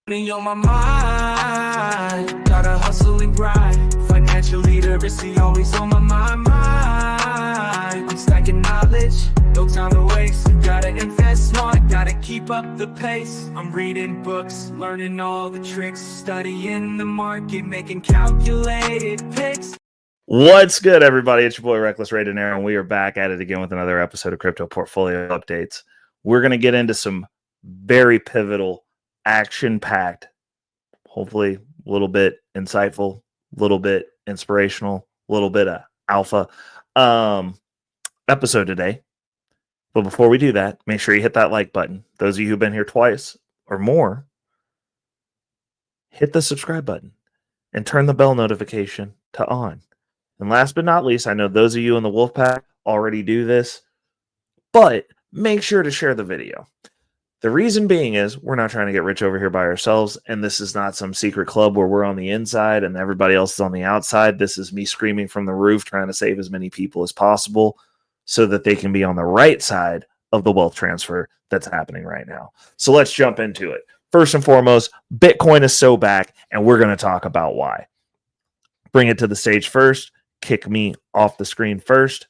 Money on my mind, gotta hustle and grind. Financial literacy always on my mind. I'm stacking knowledge, no time to waste. Gotta invest smart, gotta keep up the pace. I'm reading books, learning all the tricks, studying the market, making calculated picks. What's good, everybody? It's your boy Reckless Ray Dinero, and we are back at it again with another episode of Crypto Portfolio Updates. We're going to get into some very pivotal, action-packed, hopefully a little bit insightful, a little bit inspirational, a little bit of alpha episode today. But before we do that, make sure you hit that like button. Those of you who've been here twice or more, hit the subscribe button and turn the bell notification to on. And last but not least, I know those of you in the Wolfpack already do this, but make sure to share the video. The reason being is we're not trying to get rich over here by ourselves, and this is not some secret club where we're on the inside and everybody else is on the outside. This is me screaming from the roof trying to save as many people as possible so that they can be on the right side of the wealth transfer that's happening right now. So let's jump into it. First and foremost, Bitcoin is so back, and we're going to talk about why. Bring it to the stage first, kick me off the screen first,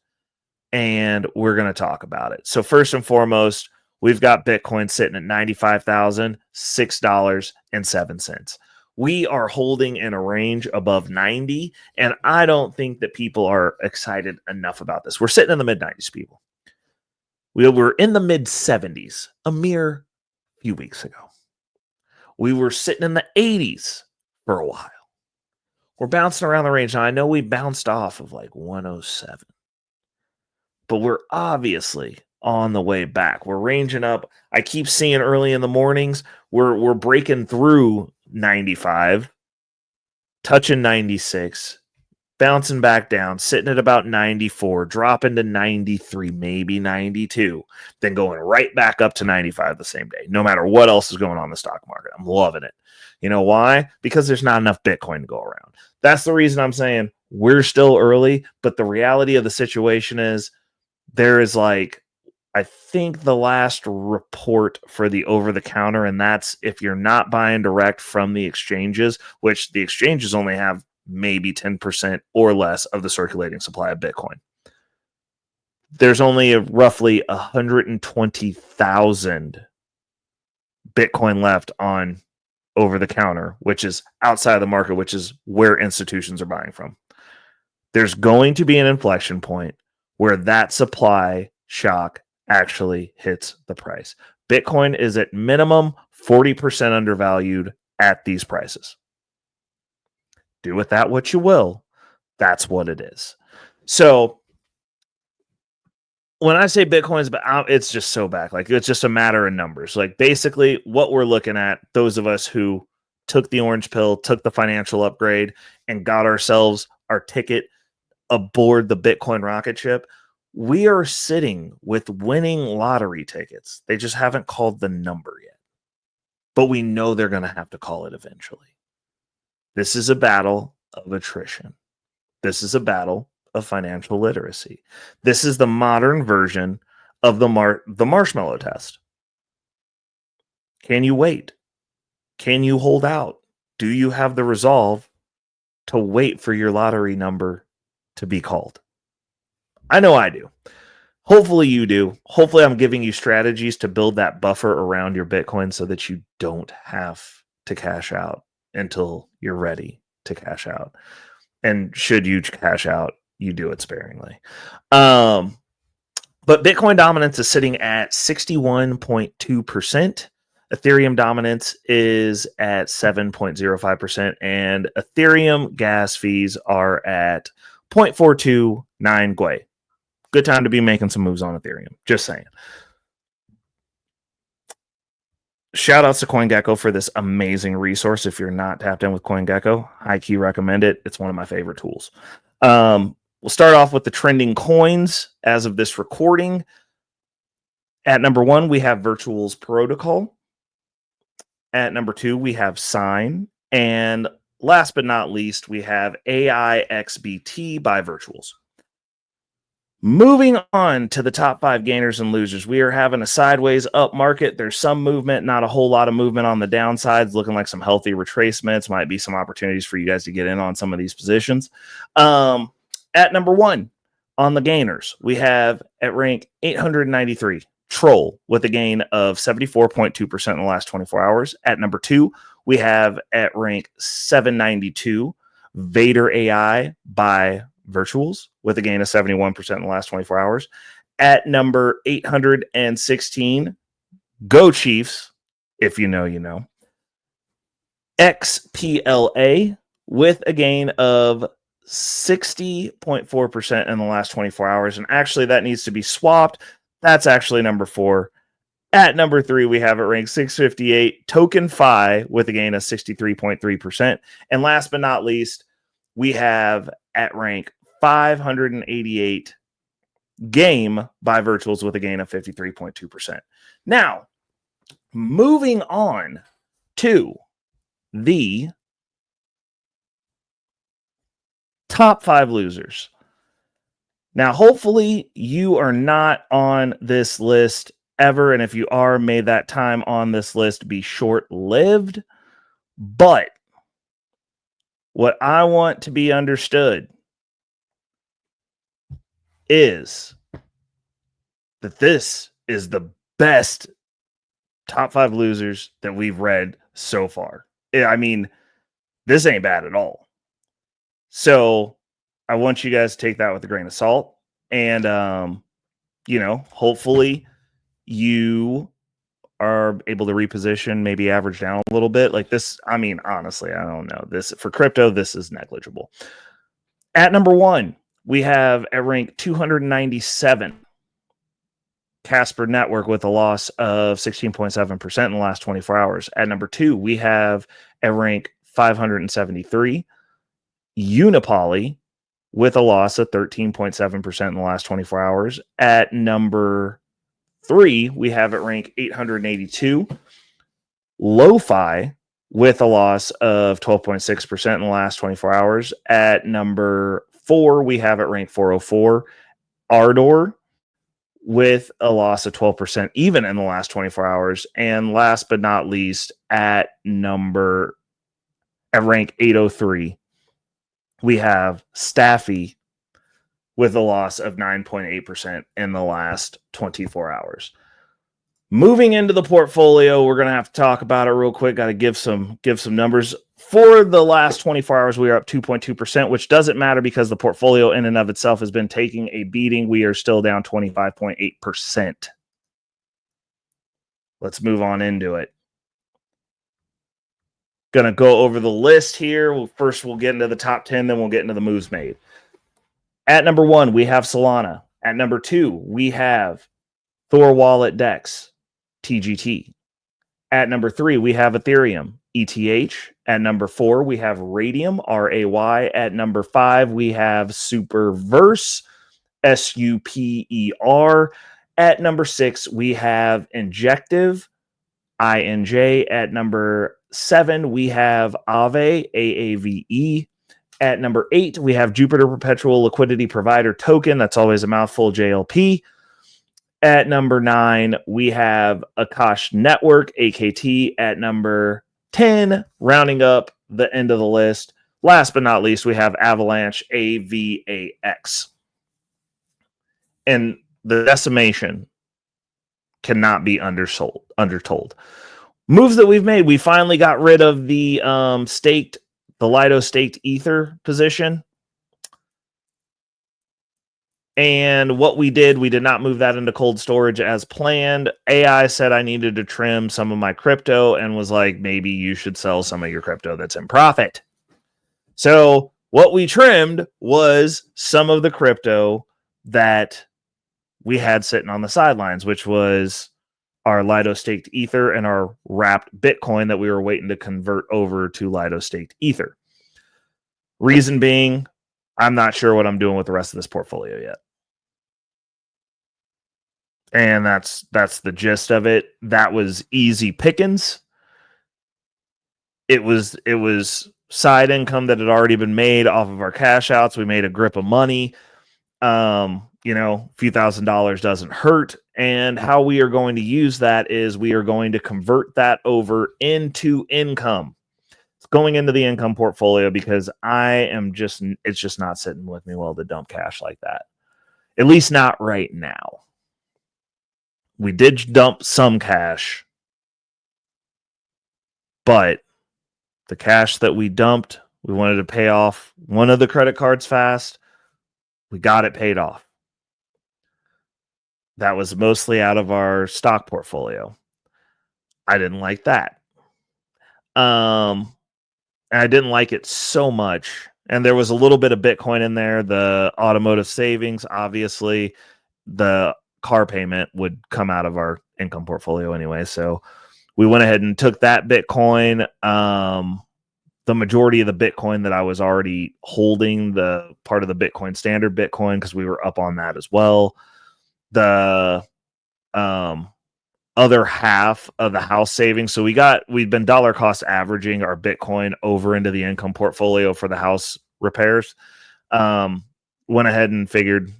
and we're going to talk about it. So first and foremost, we've got Bitcoin sitting at $95,006.07. We are holding in a range above 90, and I don't think that people are excited enough about this. We're sitting in the mid-90s, people. We were in the mid-70s a mere few weeks ago. We were sitting in the 80s for a while. We're bouncing around the range. Now, I know we bounced off of like 107, but we're obviously on the way back. We're ranging up. I keep seeing early in the mornings, we're breaking through 95, touching 96, bouncing back down, sitting at about 94, dropping to 93, maybe 92, then going right back up to 95 the same day, no matter what else is going on in the stock market. I'm loving it. You know why? Because there's not enough Bitcoin to go around. That's the reason I'm saying we're still early, but the reality of the situation is there is like, I think the last report for the over-the-counter, and that's if you're not buying direct from the exchanges, which the exchanges only have maybe 10% or less of the circulating supply of Bitcoin. There's only roughly 120,000 Bitcoin left on over-the-counter, which is outside of the market, which is where institutions are buying from. There's going to be an inflection point where that supply shock actually hits the price. Bitcoin is at minimum 40% undervalued at these prices. Do with that what you will. That's what it is. So when I say Bitcoin's back, it's just so back. Like, it's just a matter of numbers. Like, basically what we're looking at, those of us who took the orange pill, took the financial upgrade, and got ourselves our ticket aboard the Bitcoin rocket ship, we are sitting with winning lottery tickets. They just haven't called the number yet. But we know they're going to have to call it eventually. This is a battle of attrition. This is a battle of financial literacy. This is the modern version of the marshmallow test. Can you wait? Can you hold out? Do you have the resolve to wait for your lottery number to be called? I know I do. Hopefully you do. Hopefully I'm giving you strategies to build that buffer around your Bitcoin so that you don't have to cash out until you're ready to cash out. And should you cash out, you do it sparingly. But Bitcoin dominance is sitting at 61.2%. Ethereum dominance is at 7.05%. And Ethereum gas fees are at 0.429 Gwei. Good time to be making some moves on Ethereum. Just saying. Shout outs to CoinGecko for this amazing resource. If you're not tapped in with CoinGecko, high key recommend it. It's one of my favorite tools. We'll start off with the trending coins as of this recording. At number 1, we have Virtuals Protocol. At number 2, we have Sign. And last but not least, we have AIXBT by Virtuals. Moving on to the top 5 gainers and losers. We are having a sideways up market. There's some movement, not a whole lot of movement on the downsides, looking like some healthy retracements. Might be some opportunities for you guys to get in on some of these positions. At number 1 on the gainers, we have at rank 893, Troll, with a gain of 74.2% in the last 24 hours. At number 2, we have at rank 792, Vader AI by Virtuals, with a gain of 71% in the last 24 hours. At number 816, Go Chiefs, if you know, you know. XPLA, with a gain of 60.4% in the last 24 hours. And actually, that needs to be swapped. That's actually number 4. At number 3, we have it ranked 658, Token Fi, with a gain of 63.3%. And last but not least, we have at rank 588, Game by Virtuals, with a gain of 53.2%. Now, moving on to the top 5 losers. Now, hopefully you are not on this list ever, and if you are, may that time on this list be short-lived. But what I want to be understood is that this is the best top 5 losers that we've read so far. I mean, this ain't bad at all. So I want you guys to take that with a grain of salt. And, hopefully you are able to reposition, maybe average down a little bit. Like this, I mean, honestly, I don't know. This for crypto, this is negligible. At number 1, we have at rank 297, Casper Network, with a loss of 16.7% in the last 24 hours. At number 2, we have at rank 573, Unipoly, with a loss of 13.7% in the last 24 hours. At number 3, we have at rank 882, Lo-Fi, with a loss of 12.6% in the last 24 hours. At number 4, we have at rank 404, Ardor, with a loss of 12% even in the last 24 hours. And last but not least, at rank 803, we have Staffy, with a loss of 9.8% in the last 24 hours. Moving into the portfolio, we're going to have to talk about it real quick. Got to give some numbers. For the last 24 hours, we are up 2.2%, which doesn't matter because the portfolio in and of itself has been taking a beating. We are still down 25.8%. Let's move on into it. Going to go over the list here. First, we'll get into the top 10, then we'll get into the moves made. At number 1, we have Solana. At number 2, we have Thorwallet DEX, TGT. At number 3, we have Ethereum, ETH. At number 4, we have Radium, RAY. At number 5, we have Superverse, SUPER. At number 6, we have Injective, INJ. At number 7, we have Aave, AAVE. At number 8, we have Jupiter Perpetual Liquidity Provider Token. That's always a mouthful, JLP. At number 9, we have Akash Network, AKT. At number 10, rounding up the end of the list, last but not least, we have Avalanche, AVAX. And the decimation cannot be undertold. Moves that we've made, we finally got rid of the Lido staked Ether position. And what we did not move that into cold storage as planned. AI said I needed to trim some of my crypto and was like, maybe you should sell some of your crypto that's in profit. So what we trimmed was some of the crypto that we had sitting on the sidelines, which was our Lido staked Ether and our wrapped Bitcoin that we were waiting to convert over to Lido staked Ether. Reason being, I'm not sure what I'm doing with the rest of this portfolio yet. And that's the gist of it. That was easy pickings. It was side income that had already been made off of our cash outs. We made a grip of money. a few $1,000s doesn't hurt. And how we are going to use that is we are going to convert that over into income. It's going into the income portfolio because it's just not sitting with me well to dump cash like that. At least not right now. We did dump some cash, but the cash that we dumped, we wanted to pay off one of the credit cards fast. We got it paid off. That was mostly out of our stock portfolio. I didn't like that. And I didn't like it so much. And there was a little bit of Bitcoin in there, the automotive savings, obviously. The car payment would come out of our income portfolio anyway. So we went ahead and took that Bitcoin. The majority of the Bitcoin that I was already holding, the part of the Bitcoin standard Bitcoin, because we were up on that as well. The other half of the house savings. So we've been dollar cost averaging our Bitcoin over into the income portfolio for the house repairs. Went ahead and figured,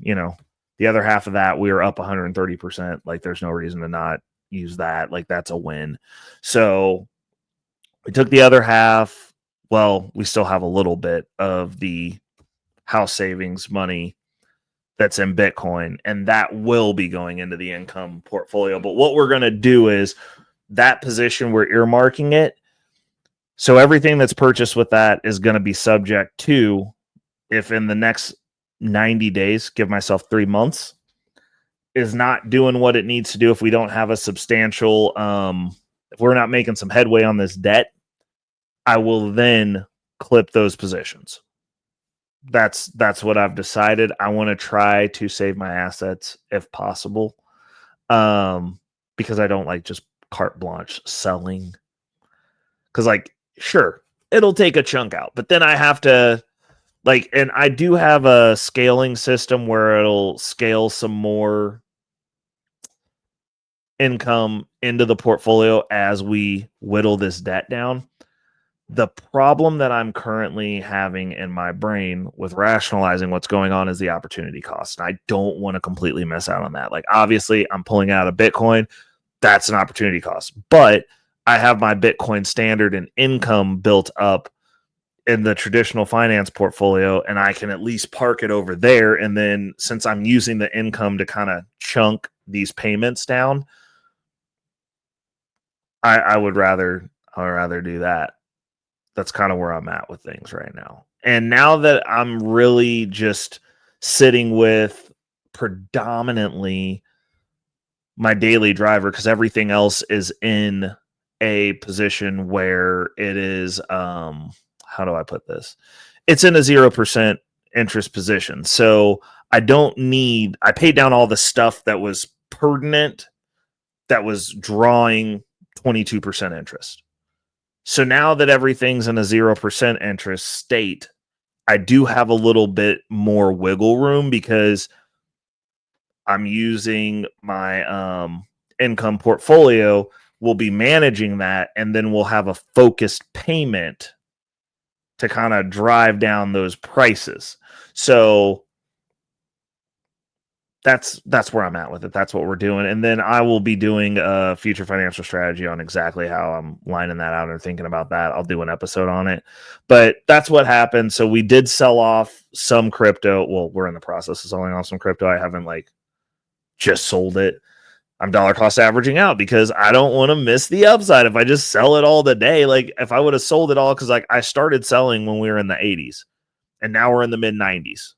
the other half of that, we were up 130%. Like, there's no reason to not use that. Like, that's a win. So we took the other half. Well, we still have a little bit of the house savings money that's in Bitcoin, and that will be going into the income portfolio. But what we're going to do is that position, we're earmarking it. So everything that's purchased with that is going to be subject to, if in the next 90 days, give myself 3 months, is not doing what it needs to do, if we don't have a substantial, if we're not making some headway on this debt, I will then clip those positions. That's what I've decided. I want to try to save my assets if possible, because I don't like just carte blanche selling. Because, sure, it'll take a chunk out, but then I have to, and I do have a scaling system where it'll scale some more income into the portfolio as we whittle this debt down. The problem that I'm currently having in my brain with rationalizing what's going on is the opportunity cost. And I don't want to completely miss out on that. Obviously, I'm pulling out of Bitcoin. That's an opportunity cost. But I have my Bitcoin standard and income built up in the traditional finance portfolio, and I can at least park it over there. And then, since I'm using the income to kind of chunk these payments down, I would rather do that. That's kind of where I'm at with things right now. And now that I'm really just sitting with predominantly my daily driver, because everything else is in a position where it is, how do I put this? It's in a 0% interest position. So I paid down all the stuff that was pertinent, that was drawing 22% interest. So now that everything's in a 0% interest state, I do have a little bit more wiggle room, because I'm using my income portfolio. We'll be managing that, and then we'll have a focused payment to kind of drive down those prices. So that's where I'm at with it. That's what we're doing. And then I will be doing a future financial strategy on exactly how I'm lining that out and thinking about that. I'll do an episode on it. But that's what happened. So we did sell off some crypto. Well, we're in the process of selling off some crypto. I haven't just sold it. I'm dollar cost averaging out because I don't want to miss the upside if I just sell it all today. If I would have sold it all, because I started selling when we were in the 80s, and now we're in the mid 90s.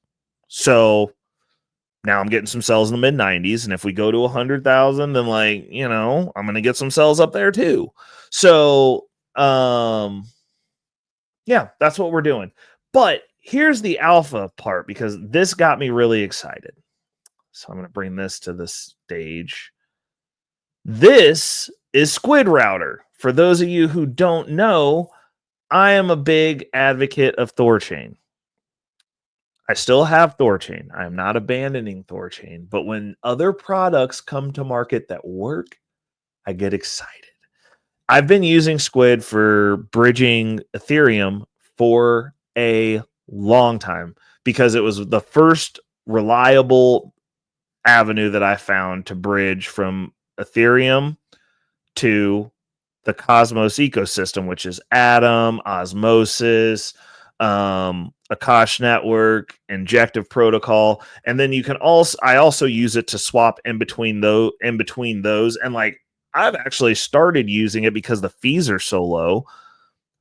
So now I'm getting some sells in the mid 90s. And if we go to 100,000, then I'm going to get some sells up there too. So, yeah, that's what we're doing. But here's the alpha part, because this got me really excited. So I'm going to bring this to the stage. This is Squid Router. For those of you who don't know, I am a big advocate of Thorchain. I still have Thorchain. I am not abandoning Thorchain. But when other products come to market that work, I get excited. I've been using Squid for bridging Ethereum for a long time, because it was the first reliable avenue that I found to bridge from Ethereum to the Cosmos ecosystem, which is Atom, Osmosis, Akash Network, Injective Protocol, and then you can I also use it to swap in between those, and like I've actually started using it because the fees are so low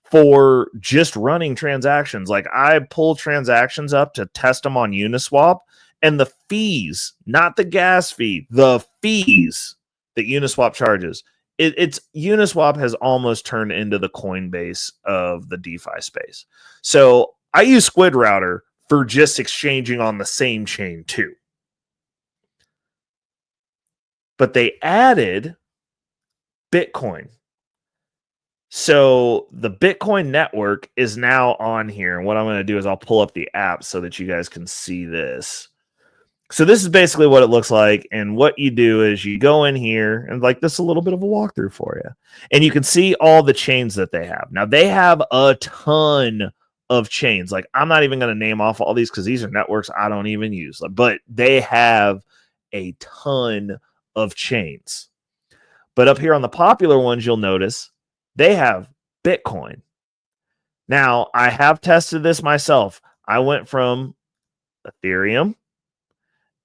for just running transactions. Like I pull transactions up to test them on Uniswap, and the fees, not the gas fee, the fees that Uniswap charges, it's Uniswap has almost turned into the Coinbase of the DeFi space. So I use Squid Router for just exchanging on the same chain too. But they added Bitcoin. So the Bitcoin network is now on here. And what I'm going to do is I'll pull up the app so that you guys can see this. So this is basically what it looks like. And what you do is you go in here and like this is a little bit of a walkthrough for you. And you can see all the chains that they have. Now they have a ton of chains. Like I'm not even going to name off all these because these are networks I don't even use. But they have a ton of chains. But up here on the popular ones, you'll notice they have Bitcoin. Now, I have tested this myself. I went from Ethereum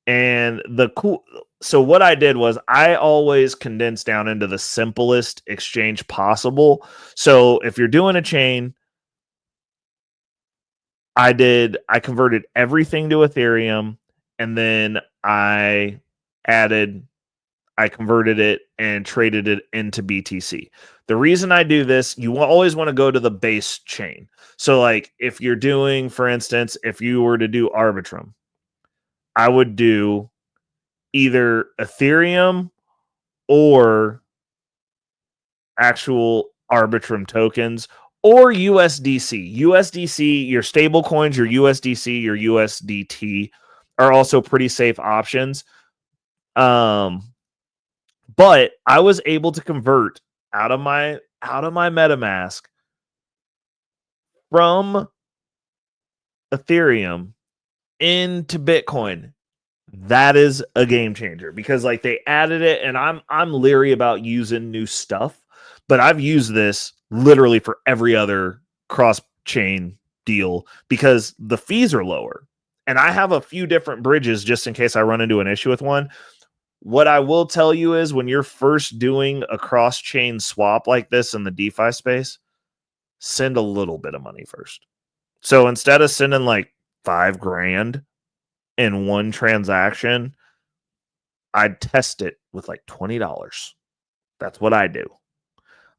and so what I did was I always condensed down into the simplest exchange possible. So if you're doing a chain, I converted everything to Ethereum, and then I converted it and traded it into BTC. The reason I do this, you always want to go to the base chain. So like if you're doing, for instance, if you were to do Arbitrum, I would do either Ethereum or actual Arbitrum tokens or USDC. USDC, your stable coins, your USDC, your USDT are also pretty safe options. But I was able to convert out of my Metamask from Ethereum into Bitcoin. That is a game changer because like they added it, and I'm leery about using new stuff, but I've used this literally for every other cross-chain deal because the fees are lower. And I have a few different bridges just in case I run into an issue with one. What I will tell you is when you're first doing a cross-chain swap like this in the DeFi space, send a little bit of money first. So instead of sending like $5,000 in one transaction, I'd test it with like $20. That's what I do.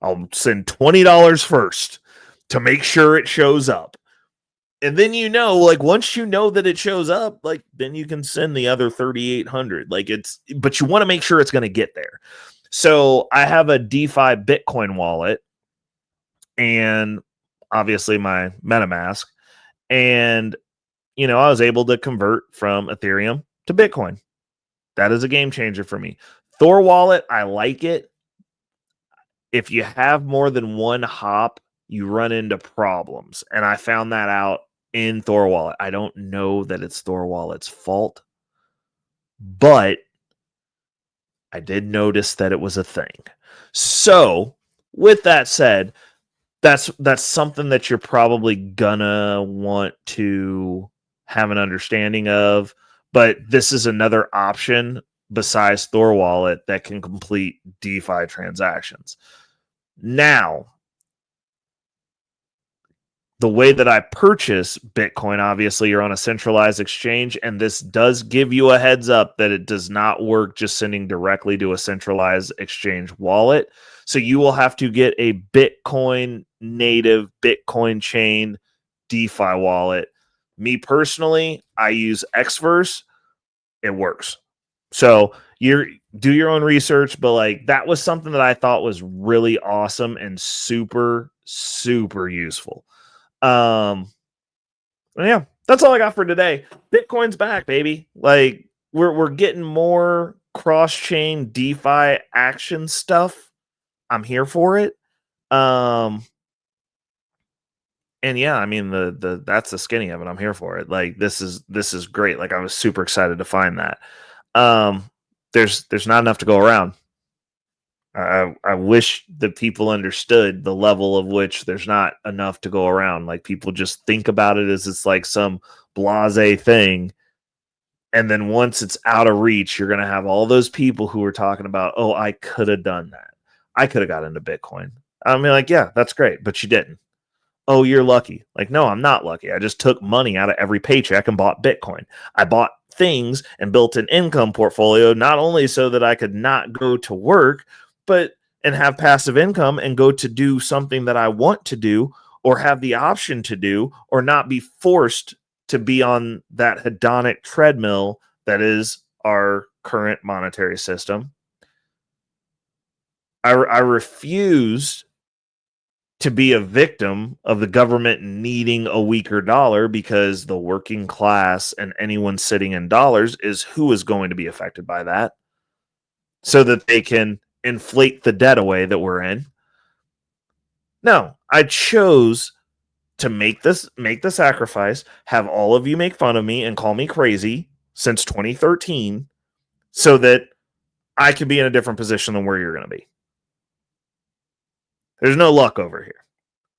I'll send $20 first to make sure it shows up. And then like once you know that it shows up, like then you can send the other 3,800. But you want to make sure it's going to get there. So I have a DeFi Bitcoin wallet and obviously my MetaMask, and I was able to convert from Ethereum to Bitcoin. That is a game changer for me. Thorwallet, I like it. If you have more than one hop, you run into problems. And I found that out in Thorwallet. I don't know that it's Thorwallet's fault, but I did notice that it was a thing. So with that said, that's something that you're probably gonna want to have an understanding of, but this is another option besides Thorwallet that can complete DeFi transactions. Now, the way that I purchase Bitcoin, obviously you're on a centralized exchange, and this does give you a heads up that it does not work just sending directly to a centralized exchange wallet. So you will have to get a Bitcoin native Bitcoin chain DeFi wallet. Me personally, I use Xverse. It works. So do your own research, but like that was something that I thought was really awesome and super, super useful. Yeah, that's all I got for today. Bitcoin's back, baby. Like we're getting more cross-chain DeFi action stuff. I'm here for it. And yeah, I mean that's the skinny of it. I'm here for it. Like this is great. Like I was super excited to find that. There's not enough to go around. I wish that people understood the level of which there's not enough to go around. Like, people just think about it as it's like some blasé thing. And then once it's out of reach, you're going to have all those people who are talking about, oh, I could have done that. I could have got into Bitcoin. I mean, like, yeah, that's great, but you didn't. Oh, you're lucky. Like, no, I'm not lucky. I just took money out of every paycheck and bought Bitcoin. I bought things and built an income portfolio, not only so that I could not go to work, but and have passive income and go to do something that I want to do or have the option to do, or not be forced to be on that hedonic treadmill that is our current monetary system. I refuse to be a victim of the government needing a weaker dollar, because the working class and anyone sitting in dollars is who is going to be affected by that, so that they can inflate the debt away that we're in. No, I chose to make the sacrifice, have all of you make fun of me and call me crazy since 2013, so that I can be in a different position than where you're going to be. There's no luck over here.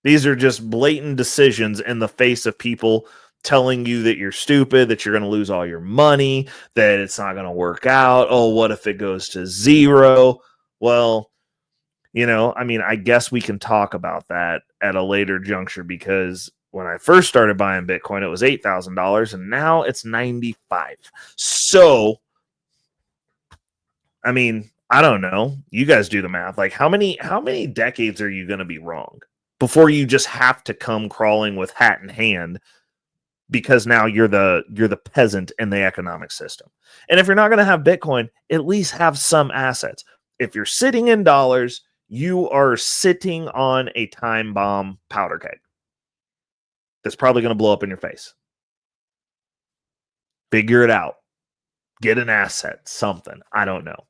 These are just blatant decisions in the face of people telling you that you're stupid, that you're going to lose all your money, that it's not going to work out. Oh, what if it goes to zero? Well, I mean, I guess we can talk about that at a later juncture, because when I first started buying Bitcoin, it was $8,000 and now it's 95. So, I mean, I don't know. You guys do the math. Like, how many decades are you going to be wrong before you just have to come crawling with hat in hand, because now you're the peasant in the economic system? And if you're not going to have Bitcoin, at least have some assets. If you're sitting in dollars, you are sitting on a time bomb powder keg that's probably going to blow up in your face. Figure it out. Get an asset, something. I don't know.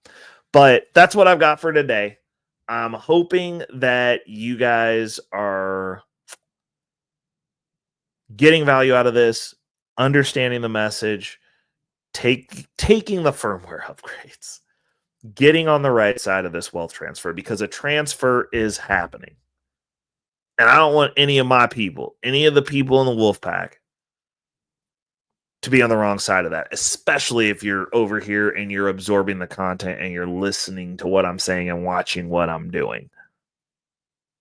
But that's what I've got for today. I'm hoping that you guys are getting value out of this, understanding the message, taking the firmware upgrades, getting on the right side of this wealth transfer, because a transfer is happening. And I don't want any of my people, any of the people in the wolf pack, to be on the wrong side of that, especially if you're over here and you're absorbing the content and you're listening to what I'm saying and watching what I'm doing.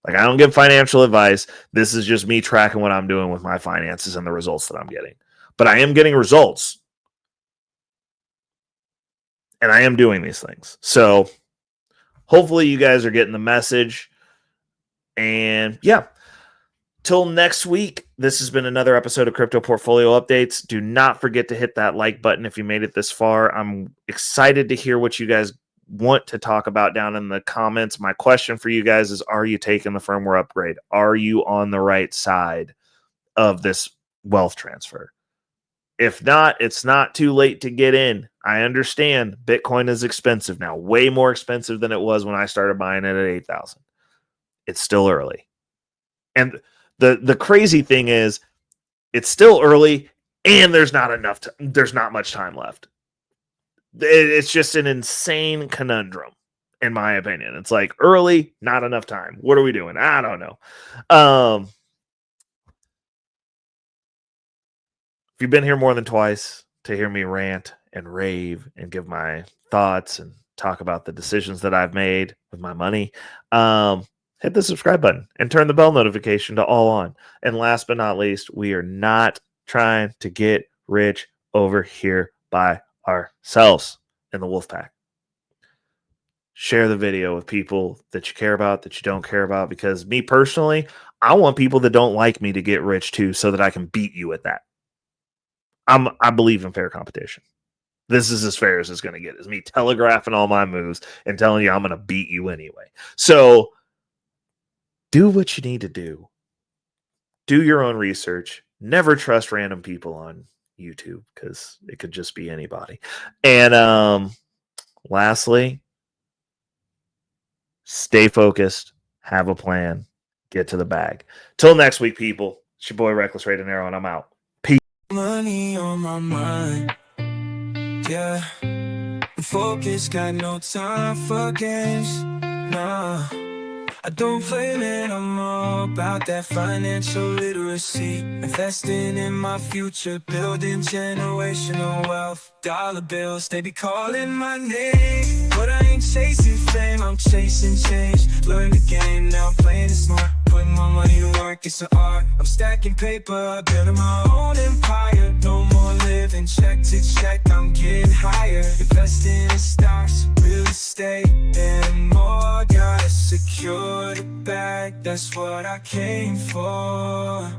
Like, I don't give financial advice. This is just me tracking what I'm doing with my finances and the results that I'm getting. But I am getting results. And I am doing these things. So hopefully you guys are getting the message. And yeah, till next week, this has been another episode of Crypto Portfolio Updates. Do not forget to hit that like button if you made it this far. I'm excited to hear what you guys want to talk about down in the comments. My question for you guys is, are you taking the firmware upgrade? Are you on the right side of this wealth transfer? If not, it's not too late to get in. I understand Bitcoin is expensive now, way more expensive than it was when I started buying it at 8,000. It's still early. And the crazy thing is, it's still early and there's not much time left. It's just an insane conundrum, in my opinion. It's like, early, not enough time. What are we doing? I don't know. If you've been here more than twice to hear me rant and rave and give my thoughts and talk about the decisions that I've made with my money, hit the subscribe button and turn the bell notification to all on. And last but not least, we are not trying to get rich over here by ourselves in the wolf pack. Share the video with people that you care about, that you don't care about, because me personally, I want people that don't like me to get rich too, so that I can beat you at that. I believe in fair competition. This is as fair as it's going to get, is me telegraphing all my moves and telling you I'm going to beat you anyway. So do what you need to do. Do your own research. Never trust random people on YouTube, because it could just be anybody. And lastly, stay focused, have a plan, get to the bag. Till next week, people. It's your boy Reckless Ray Dinero, and I'm out. Peace. Money on my mind, yeah. I'm focused, got no time for games. Nah, I don't play, man, I'm all about that financial literacy. Investing in my future, building generational wealth. Dollar bills, they be calling my name, but I ain't chasing fame, I'm chasing change. Learn the game, now I'm playing it smart. Putting my money to work, it's an art. I'm stacking paper, building my own empire. No more living check to check, I'm getting higher. Investing in stocks, real estate, and more. Gotta secure the bag, that's what I came for.